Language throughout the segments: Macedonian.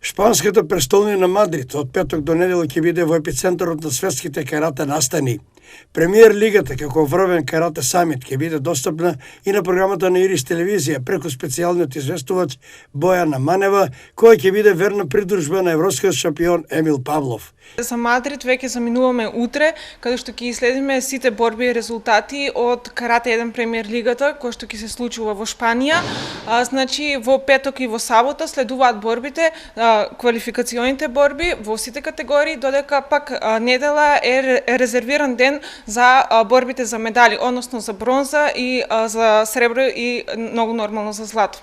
Шпанската престолнина Мадрид од петок до недела ќе биде во епицентарот на светските карате настани. Премиер лигата како врвен карате самит ќе биде достапна и на програмата на Ирис телевизија преку специјалниот известувач Бојана Манева, која ќе биде верна придружба на европскиот шампион Емил Павлов. За Мадрид веќе заминуваме утре, каде што ќе иследиме сите борби и резултати од Карате 1 премиер лигата, кој што ќе се случува во Шпанија. Значи во петок и во сабота следуваат борбите, квалификационите борби во сите категории, додека пак недела е резервиран ден за борбите за медали, односно за бронза и за сребро и многу нормално за злато.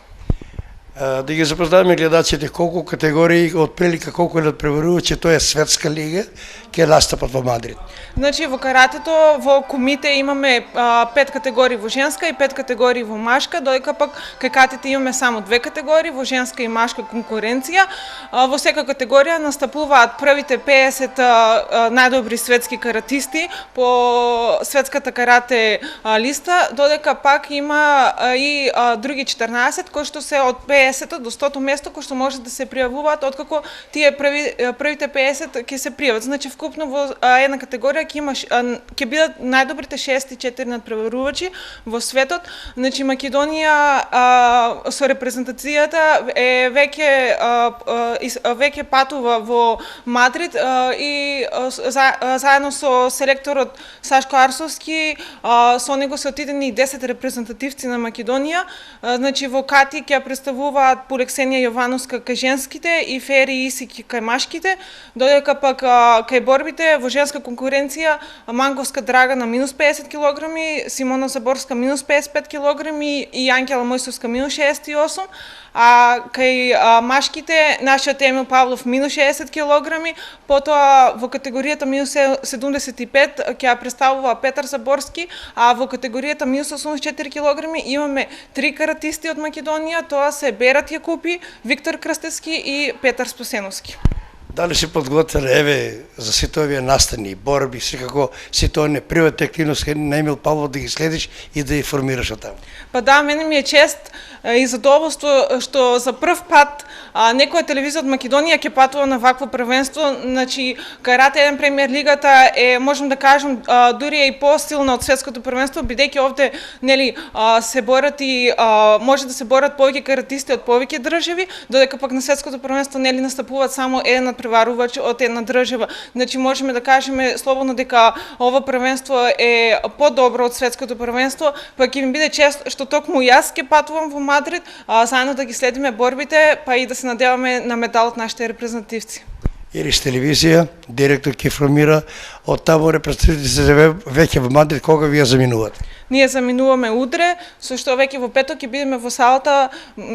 Да ги запознаваме гледачите колку категории, од прилика колку надпреварува, че тоа е светска лига, ќе настапат во Мадрид. Значи во каратето во комите имаме 5 категории во женска и 5 категории во машка, додека пак кај катите имаме само 2 категории во женска и машка конкуренција. Во сека категорија настапуваат првите 50 најдобри светски каратисти по светската карате листа, додека пак има и други 14 кои што се од 50 до 100 место кои што може да се пријавуваат откако тие првите 50 ќе се пријават. Значи вкупно во една категорија ќе бидат најдобрите 64 надпреварувачи во светот. Значи Македонија со репрезентацијата е веќе патува во Мадрид и заедно со селекторот Сашко Арсовски со него се отидени 10 репрезентативци на Македонија. Значи во кати ќе представуваат Полексенија Јовановска кај женските и Фери Исики кај машките, додека пак кај борбите во женска конкуренција Манговска Драгана минус 50 кг, Симона Заборска минус 55 кг и Ангела Мојсовска минус 68, а кај машките нашиот Емил Павлов минус 60 кг, потоа во категоријата минус 75 ќе представува Петар Заборски, а во категоријата минус 84 кг имаме 3 каратисти од Македонија, тоа се Берат Јакупи, Виктор Крстевски и Петар Спасеновски. Дали си подготвен за сите овие настани, борби, секако сите оние приватни активности на Емил Павлов да ги следиш и да ги формираш од таму? Па да, мене ми е чест и задоволство што за прв пат некоја телевизија од Македонија ќе патува на вакво првенство. Значи Карате 1 премиер лигата е, можам да кажам, дури е и посилна од светското првенство, бидејќи овде нели се борат и може да се борат повеќе каратисти од повеќе држави, додека пак на светското првенство нели настапуваат само еден надпреварувач од една држава. Значи можеме да кажеме слободно дека ова првенство е подобро од светското првенство, па ќе ми биде чест што токму јас ќе патувам во Мадрид, заедно да ги следиме борбите, па и да се надеваме на медал од нашите репрезентативци. Ирис телевизија, директор ќе формира, од таму репрезентативците се веќе во Мадрид, кога вие заминувате? Ние заминуваме утре, со што веќе во петок ќе бидеме во салата,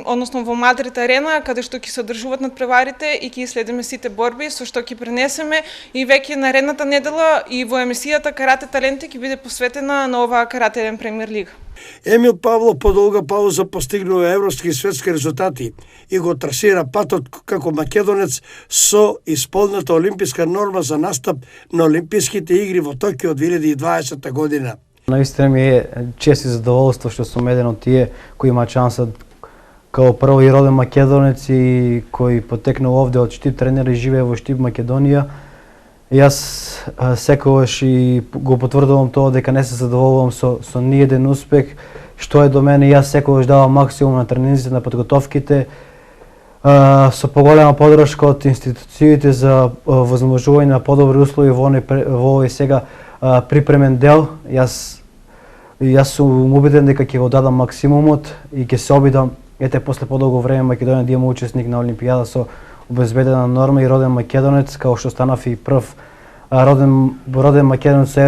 односно во Мадрид арена, каде што ќе се одржуваат надпреварите и ќе следиме сите борби, со што ќе пренесеме и веќе наредната недела и во емисијата Карате таленти ќе биде посветена на оваа Карате 1 премиер лига. Емил Павлов по долга пауза постигнува европски и светски резултати и го трасира патот како македонец со исполната олимписка норма за настап на Олимписките игри во Токио 2020 година. Наистина ми е чест и задоволство што сум еден од тие кои има шанса као прво и роден македонец и кој потекнал овде од Штип тренер и живее во Штип Македонија. Јас секогаш и го потврдувам тоа дека не се задоволувам со ниеден успех, што е до мене. Јас секогаш давам максимум на тренинзите, на подготовките, со поголема поддршка од институциите за возможување на подобри услови во овој сега припремен дел. Јас сум убеден дека ќе го дадам максимумот и ќе се обидам после подолго време Македонија да има учесник на Олимпијада со обезбедена норма и роден македонец, као што станав и прв роден македонец со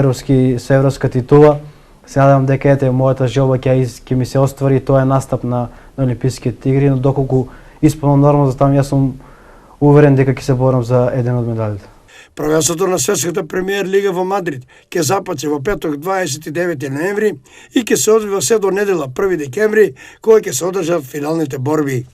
европска титула. Се надевам дека мојата желба ќе ми се оствари, тоа е настап на Олимписките игри, но доколку исполнам норма за таму, јас сум уверен дека ќе се борам за еден од медалите. Првенството на светската премиер лига во Мадрид ќе започне во петок 29 ноември и ќе се одвива се до недела 1 декември, кога ќе се одржат финалните борби.